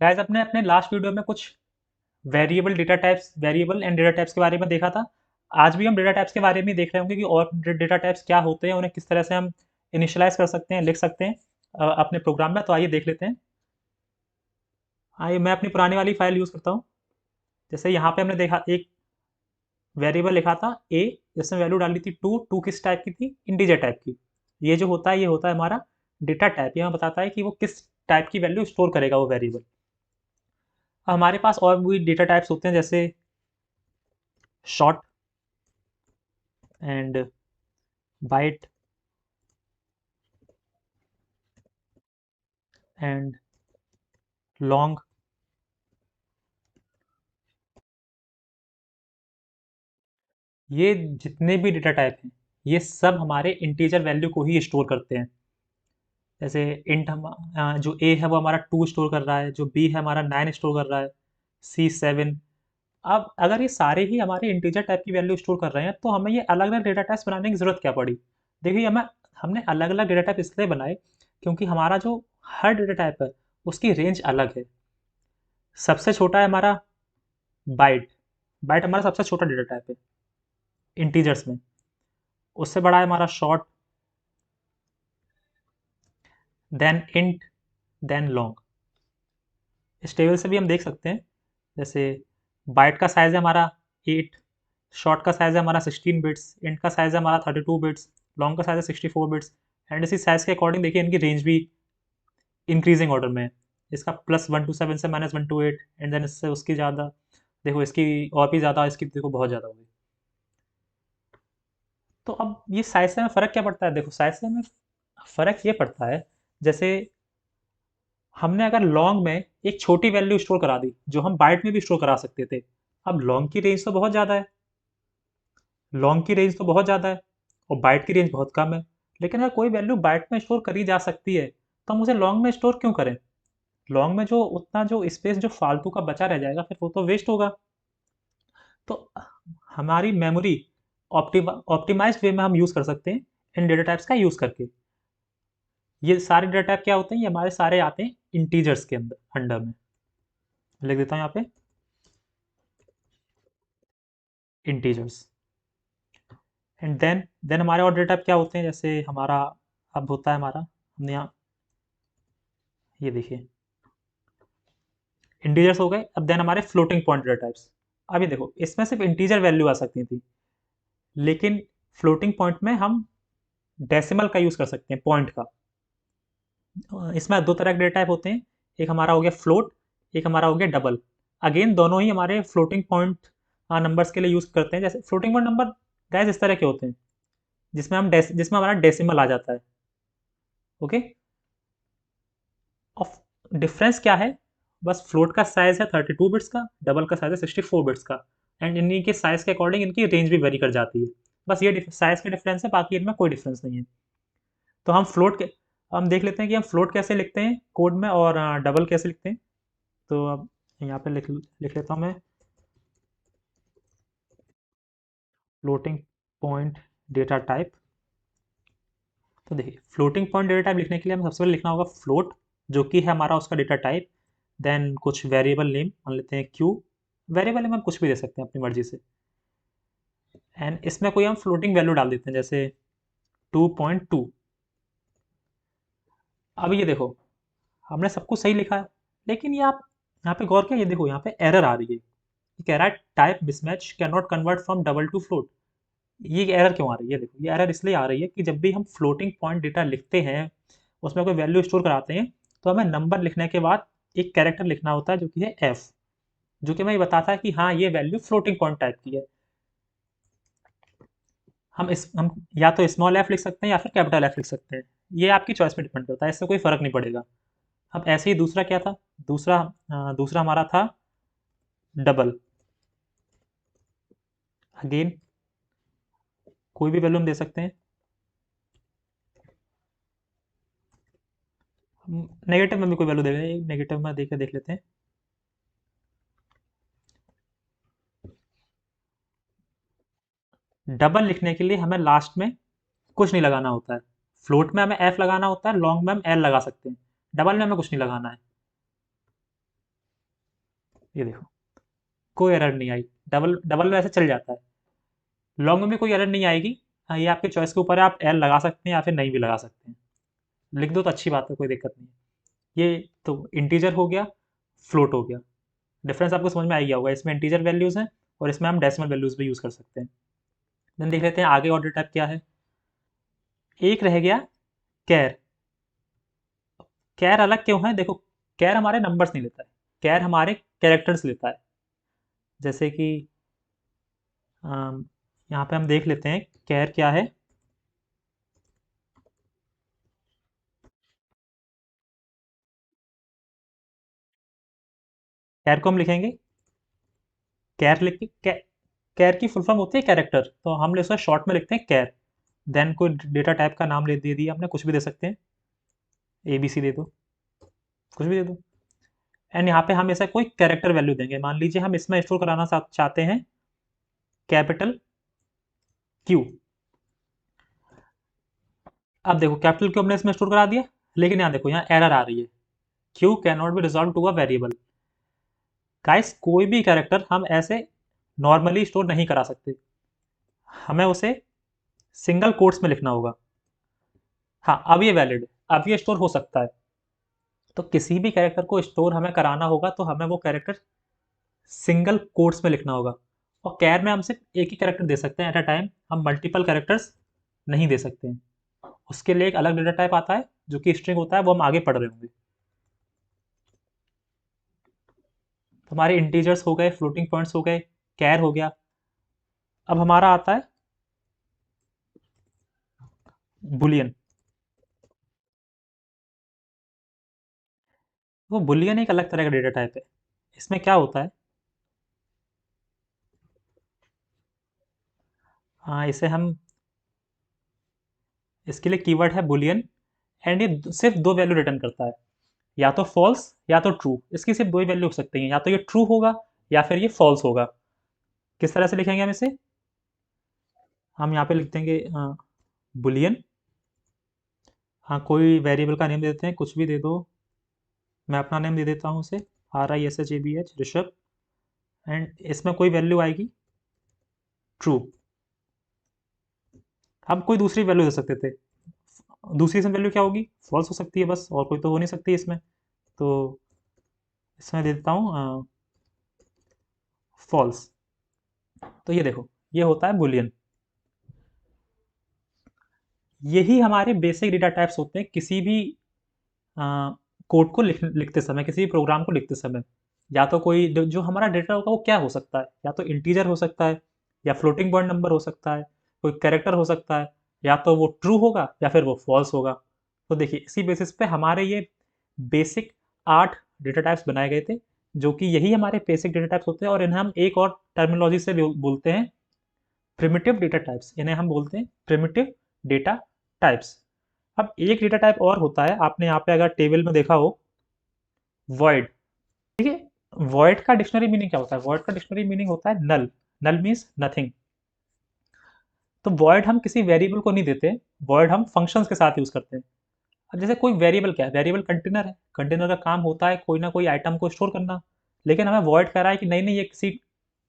Guys अपने अपने last video में कुछ वेरिएबल एंड डेटा टाइप्स के बारे में देखा था। आज भी हम डेटा टाइप्स के बारे में ही देख रहे होंगे कि और डेटा टाइप्स क्या होते हैं, उन्हें किस तरह से हम इनिशियलाइज कर सकते हैं, लिख सकते हैं अपने प्रोग्राम में। तो आइए देख लेते हैं। आइए मैं अपनी पुरानी वाली फाइल यूज़ करता हूँ। जैसे यहाँ पे हमने देखा एक वेरिएबल लिखा था ए, जिसमें वैल्यू डाली थी टू। टू किस टाइप की थी? इंटीजर टाइप की। ये जो होता है ये होता है हमारा डेटा टाइप। ये हमें बताता है कि वो किस टाइप की वैल्यू स्टोर करेगा वो वेरिएबल। हमारे पास और भी डेटा टाइप्स होते हैं, जैसे short and byte and long. ये जितने भी डेटा टाइप हैं ये सब हमारे इंटीजर वैल्यू को ही स्टोर करते हैं। जैसे इंट हम जो ए है वो हमारा टू स्टोर कर रहा है, जो बी है हमारा नाइन स्टोर कर रहा है, सी सेवन। अब अगर ये सारे ही हमारे इंटीजर टाइप की वैल्यू स्टोर कर रहे हैं तो हमें ये अलग अलग डेटा टाइप्स बनाने की ज़रूरत क्या पड़ी? देखिए हमें हमने अलग अलग डेटा टाइप इसलिए बनाए क्योंकि हमारा जो हर डेटा टाइप है उसकी रेंज अलग है। सबसे छोटा है हमारा बाइट। बाइट हमारा सबसे छोटा डेटा टाइप है इंटीजर्स में। उससे बड़ा है हमारा short, then int, then long. इस टेबल से भी हम देख सकते हैं। जैसे बाइट का साइज़ है हमारा 8, शॉर्ट का साइज़ है हमारा 16 बिट्स, इंट का साइज़ है हमारा 32 बिट्स, लॉन्ग का साइज़ है 64 बिट्स। एंड इसी साइज़ के अकॉर्डिंग देखिए इनकी रेंज भी इंक्रीजिंग ऑर्डर में है। इसका +1 to 7 से -1 to 8 एंड देन इससे उसकी ज़्यादा। देखो इसकी और भी ज़्यादा, इसकी देखो बहुत ज़्यादा होगी। तो अब ये साइज़ से हमें फ़र्क क्या पड़ता है? देखो साइज़ से हमें फ़र्क ये पड़ता है, जैसे हमने अगर लॉन्ग में एक छोटी वैल्यू स्टोर करा दी जो हम बाइट में भी स्टोर करा सकते थे। अब लॉन्ग की रेंज तो बहुत ज़्यादा है, लॉन्ग की रेंज तो बहुत ज़्यादा है और बाइट की रेंज बहुत कम है। लेकिन अगर कोई वैल्यू बाइट में स्टोर करी जा सकती है तो हम उसे लॉन्ग में स्टोर क्यों करें? लॉन्ग में जो उतना जो स्पेस जो फालतू का बचा रह जाएगा फिर वो तो वेस्ट होगा। तो हमारी मेमोरी ऑप्टिमाइज्ड वे में हम यूज़ कर सकते हैं इन डेटा टाइप्स का यूज़ करके। ये सारे डेटा टाइप क्या होते हैं? ये हमारे सारे आते हैं इंटीजर्स के अंदर अंडर में। लिख देता हूँ यहाँ पे इंटीजर्स। एंड देन हमारे और डेटा टाइप क्या होते हैं? जैसे हमारा अब होता है हमारा, हमने यहाँ ये देखिए इंटीजर्स हो गए। अब देन हमारे फ्लोटिंग पॉइंट डेटा टाइप्स। अब ये देखो इसमें सिर्फ इंटीजर वैल्यू आ सकती थी, लेकिन फ्लोटिंग पॉइंट में हम डेसिमल का यूज़ कर सकते हैं, पॉइंट का। इसमें दो तरह के डेटा टाइप होते हैं, एक हमारा हो गया फ्लोट, एक हमारा हो गया डबल। अगेन दोनों ही हमारे फ्लोटिंग पॉइंट नंबर्स के लिए यूज़ करते हैं। जैसे फ्लोटिंग पॉइंट नंबर गैस इस तरह के होते हैं जिसमें हमारा डेसिमल आ जाता है। ओके। ऑफ डिफरेंस क्या है? बस फ्लोट का साइज़ है 32 बिट्स का, डबल का साइज़ है 64 बिट्स का। एंड इन्हीं के साइज़ के अकॉर्डिंग इनकी रेंज भी वेरी कर जाती है। बस ये साइज़ का डिफरेंस है, बाकी इनमें कोई डिफरेंस नहीं है। तो हम देख लेते हैं कि हम फ्लोट कैसे लिखते हैं कोड में और डबल कैसे लिखते हैं। तो अब यहाँ पे लिख लिख लेता हूँ मैं फ्लोटिंग पॉइंट डेटा टाइप। तो देखिए फ्लोटिंग पॉइंट डेटा टाइप लिखने के लिए हमें सबसे पहले लिखना होगा फ्लोट, जो कि है हमारा उसका डेटा टाइप। देन कुछ वेरिएबल नेम मान लेते हैं क्यू। वेरिएबल नेम हम कुछ भी दे सकते हैं अपनी मर्जी से। एंड इसमें कोई हम फ्लोटिंग वैल्यू डाल देते हैं, जैसे 2.2। अब ये देखो हमने सब कुछ सही लिखा है, लेकिन ये आप यहाँ पे गौर किया, ये देखो यहाँ पे एरर आ रही है। ये कह रहा है type mismatch can not convert from double two float. ये एरर क्यों आ रही है? देखो ये एरर इसलिए आ रही है कि जब भी हम फ्लोटिंग पॉइंट डेटा लिखते हैं, उसमें कोई वैल्यू स्टोर कराते हैं, तो हमें नंबर लिखने के बाद एक कैरेक्टर लिखना होता है जो कि है एफ, जो कि हमें ये बताता है कि हाँ ये वैल्यू फ्लोटिंग पॉइंट टाइप की है। हम या तो स्मॉल एफ लिख सकते हैं या फिर कैपिटल एफ लिख सकते हैं। ये आपकी चॉइस पे डिपेंड करता है, इससे कोई फ़र्क नहीं पड़ेगा। अब ऐसे ही दूसरा क्या था? दूसरा हमारा था डबल। अगेन कोई भी वैल्यू हम दे सकते हैं। नेगेटिव में भी कोई वैल्यू दे रहे हैं, नेगेटिव में देख देख लेते हैं। डबल लिखने के लिए हमें लास्ट में कुछ नहीं लगाना होता है। फ्लोट में हमें एफ लगाना होता है, लॉन्ग में हम एल लगा सकते हैं। डबल में हमें कुछ नहीं लगाना है। ये देखो, कोई एरर नहीं आई। डबल डबल वैसे चल जाता है, लॉन्ग में भी कोई एरर नहीं आएगी। हाँ, ये आपके चॉइस के ऊपर है, आप एल लगा सकते हैं या फिर नहीं भी लगा सकते हैं। लिख दो तो अच्छी बात है, कोई दिक्कत नहीं है। ये तो इंटीजर हो गया, फ्लोट हो गया। डिफरेंस आपको समझ में आ गया होगा, इसमें इंटीजर वैल्यूज़ हैं और इसमें हम डेसिमल वैल्यूज़ भी यूज़ कर सकते हैं। देन देख लेते हैं आगे ऑर्डर टाइप क्या है। एक रह गया कैर। कैर अलग क्यों है, देखो, कैर हमारे नंबर्स नहीं लेता है, कैर हमारे कैरेक्टर्स लेता है। जैसे कि यहाँ पे हम देख लेते हैं कैर क्या है। कैर को हम लिखेंगे, कैर लिख के कैर की फुल फॉर्म होती है कैरेक्टर, तो हम इसको शॉर्ट में लिखते हैं कैर। देन कोई डेटा टाइप का नाम दे दिया हमने, कुछ भी दे सकते हैं, ए बी सी दे दो, कुछ भी दे दो। एंड यहाँ पे हम ऐसा कोई कैरेक्टर वैल्यू देंगे, मान लीजिए हम इसमें स्टोर कराना चाहते हैं कैपिटल क्यू। अब देखो कैपिटल क्यू हमने इसमें स्टोर करा दिया, लेकिन यहाँ देखो यहाँ एरर आ रही है, Q can not be resolve to a variable. Guys कोई भी कैरेक्टर हम ऐसे नॉर्मली स्टोर नहीं करा सकते, हमें उसे सिंगल कोट्स में लिखना होगा। हाँ, अब ये वैलिड है, अब ये स्टोर हो सकता है। तो किसी भी कैरेक्टर को स्टोर हमें कराना होगा तो हमें वो कैरेक्टर सिंगल कोट्स में लिखना होगा। और कैर में हम सिर्फ एक ही कैरेक्टर दे सकते हैं एट अ टाइम, हम मल्टीपल कैरेक्टर्स नहीं दे सकते हैं। उसके लिए एक अलग डेटा टाइप आता है जो कि स्ट्रिंग होता है, वो हम आगे पढ़ रहे होंगे। तो हमारे इंटीजर्स हो गए, फ्लोटिंग पॉइंट्स हो गए, कैर हो गया। अब हमारा आता है बुलियन। वो बुलियन एक अलग तरह का डेटा टाइप है। इसमें क्या होता है, हाँ इसे हम, इसके लिए कीवर्ड है बुलियन। एंड ये सिर्फ दो वैल्यू रिटर्न करता है, या तो फॉल्स या तो ट्रू। इसकी सिर्फ दो ही वैल्यू हो सकती हैं, या तो ये ट्रू होगा या फिर ये फॉल्स होगा। किस तरह से लिखेंगे हम इसे, हम यहाँ पे लिख देंगे बुलियन। हाँ, कोई वेरिएबल का नेम दे देते हैं, कुछ भी दे दो। मैं अपना नेम दे देता हूँ उसे, RISHABH ऋषभ। एंड इसमें कोई वैल्यू आएगी ट्रू। हम कोई दूसरी वैल्यू दे सकते थे, दूसरी इसमें वैल्यू क्या होगी, फॉल्स हो सकती है बस, और कोई तो हो नहीं सकती इसमें। तो इसमें दे देता हूँ फॉल्स। तो ये देखो, ये होता है बुलियन। यही हमारे बेसिक डेटा टाइप्स होते हैं किसी भी कोड को लिखते समय, किसी भी प्रोग्राम को लिखते समय। या तो कोई जो हमारा डेटा होगा वो क्या हो सकता है, या तो इंटीजर हो सकता है, या फ्लोटिंग पॉइंट नंबर हो सकता है, कोई कैरेक्टर हो सकता है, या तो वो ट्रू होगा या फिर वो फॉल्स होगा। तो देखिए इसी बेसिस पे हमारे ये बेसिक 8 डेटा टाइप्स बनाए गए थे, जो कि यही हमारे बेसिक डेटा टाइप्स होते हैं। और इन्हें हम एक और टर्मिनोलॉजी से बोलते हैं प्रिमिटिव डेटा टाइप्स, इन्हें हम बोलते हैं प्रिमिटिव डेटा टाइप्स। अब एक डेटा टाइप और होता है, आपने यहाँ पे अगर टेबल में देखा हो, वॉइड। ठीक है, वॉइड का डिक्शनरी मीनिंग क्या होता है, वॉइड का डिक्शनरी मीनिंग होता है नल। नल मीन्स नथिंग। तो वॉइड हम किसी वेरिएबल को नहीं देते, वॉइड हम फंक्शंस के साथ यूज करते हैं। अब जैसे कोई वेरिएबल, क्या है, वेरिएबल कंटेनर है, कंटेनर का काम होता है कोई ना कोई आइटम को स्टोर करना। लेकिन हमें वॉइड कह रहा है कि नहीं नहीं, ये किसी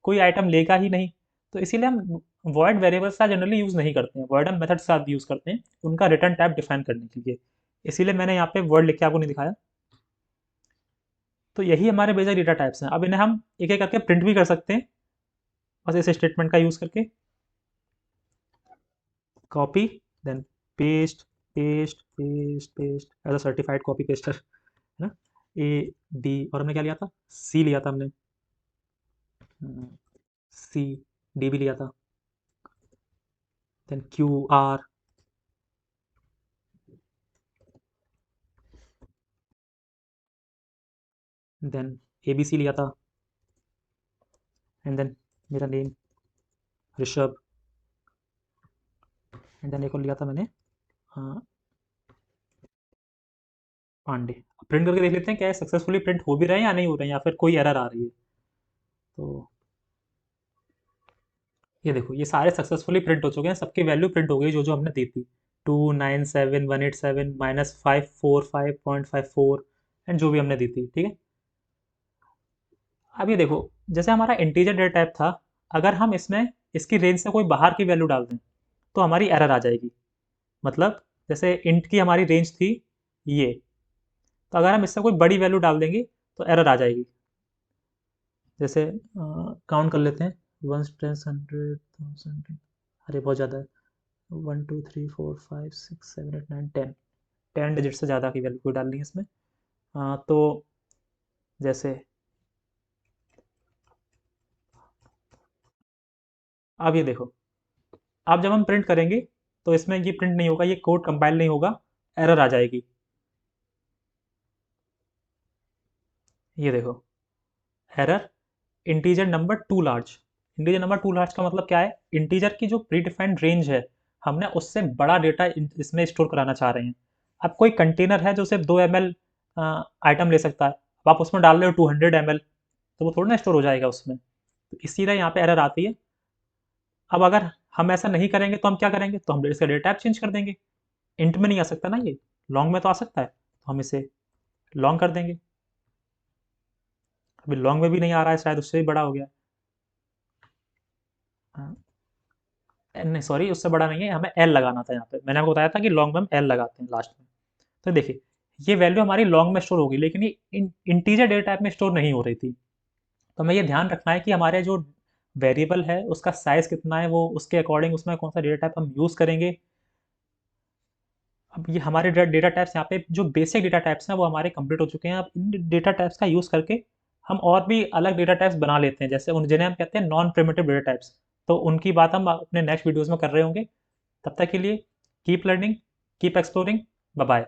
कोई आइटम लेगा ही नहीं। तो इसीलिए हम वॉइड वेरिएबल्स का जनरली यूज़ नहीं करते हैं, वॉइड हम मेथड के साथ यूज़ करते हैं उनका रिटर्न टाइप डिफाइन करने के लिए। इसीलिए मैंने यहाँ पे वर्ड लिख के आपको नहीं दिखाया। तो यही हमारे बेसिक डेटा टाइप्स हैं। अब इन्हें हम एक एक करके प्रिंट भी कर सकते हैं, बस इस स्टेटमेंट का यूज़ करके। Copy, then paste, paste paste paste as a certified copy paster, है ना। ए बी, और हमने क्या लिया था, सी लिया था हमने, सी डी भी लिया था। देन QR, देन ABC लिया था। एंड देन मेरा नेम ऋषभ। एंड देन एक और लिया था मैंने पांडे। प्रिंट करके देख लेते हैं क्या सक्सेसफुली प्रिंट हो भी रहे हैं या नहीं हो रहे हैं, या फिर कोई एरर आ रही है। तो ये देखो, ये सारे सक्सेसफुली प्रिंट हो चुके हैं, सबकी वैल्यू प्रिंट हो गई जो जो हमने दी थी। 297,187 -545.54 एंड जो भी हमने दी थी, ठीक है। अब ये देखो, जैसे हमारा इंटीजर डेटा टाइप था, अगर हम इसमें इसकी रेंज से कोई बाहर की वैल्यू डाल दें तो हमारी एरर आ जाएगी। मतलब जैसे इंट की हमारी रेंज थी ये, तो अगर हम इससे कोई बड़ी वैल्यू डाल देंगे तो एरर आ जाएगी। जैसे काउंट कर लेते हैं, 1 10 100 1000, अरे बहुत ज़्यादा है, 1 2 3 4 5 6 7 8 9 10, 10 डिजिट से ज़्यादा की वैल्यू कोई डालनी है इसमें। तो जैसे अब ये देखो, अब जब हम प्रिंट करेंगे तो इसमें ये प्रिंट नहीं होगा, ये कोड कंपाइल नहीं होगा, एरर आ जाएगी। ये देखो, error integer number two large. Integer number two large का मतलब क्या है, इंटीजर की जो प्री डिफाइंड रेंज है, हमने उससे बड़ा डेटा इसमें स्टोर कराना चाह रहे हैं। अब कोई कंटेनर है जो सिर्फ 2 ml आइटम ले सकता है, अब आप उसमें डाल रहे हो 200 ml, तो वो थोड़ा ना स्टोर हो जाएगा उसमें। तो इसीलिए यहाँ पे एरर आती है। अब अगर हम ऐसा नहीं करेंगे तो हम क्या करेंगे, तो हम इसका डेटा टाइप चेंज कर देंगे। इंट में नहीं आ सकता ना, ये लॉन्ग में तो आ सकता है, तो हम इसे लॉन्ग कर देंगे। अभी लॉन्ग में भी नहीं आ रहा है, शायद उससे भी बड़ा हो गया। हाँ, नहीं सॉरी, उससे बड़ा नहीं है, हमें एल लगाना था यहाँ पे। मैंने आपको बताया था कि लॉन्ग में हम एल लगाते हैं लास्ट में। तो देखिए, ये वैल्यू हमारी लॉन्ग में स्टोर होगी, लेकिन ये इंटीजर डेटा टाइप में स्टोर नहीं हो रही थी। तो हमें ये ध्यान रखना है कि हमारे जो वेरिएबल है उसका साइज़ कितना है, वो उसके अकॉर्डिंग उसमें कौन सा डेटा टाइप हम यूज़ करेंगे। अब ये हमारे डेटा टाइप्स यहाँ पे जो बेसिक डेटा टाइप्स हैं वो हमारे कंप्लीट हो चुके हैं। अब इन डेटा टाइप्स का यूज़ करके हम और भी अलग डेटा टाइप्स बना लेते हैं, जैसे उन जिन्हें हम कहते हैं नॉन प्रिमिटिव डेटा टाइप्स। तो उनकी बात हम अपने नेक्स्ट वीडियोज़ में कर रहे होंगे। तब तक के लिए keep learning, keep exploring, bye bye.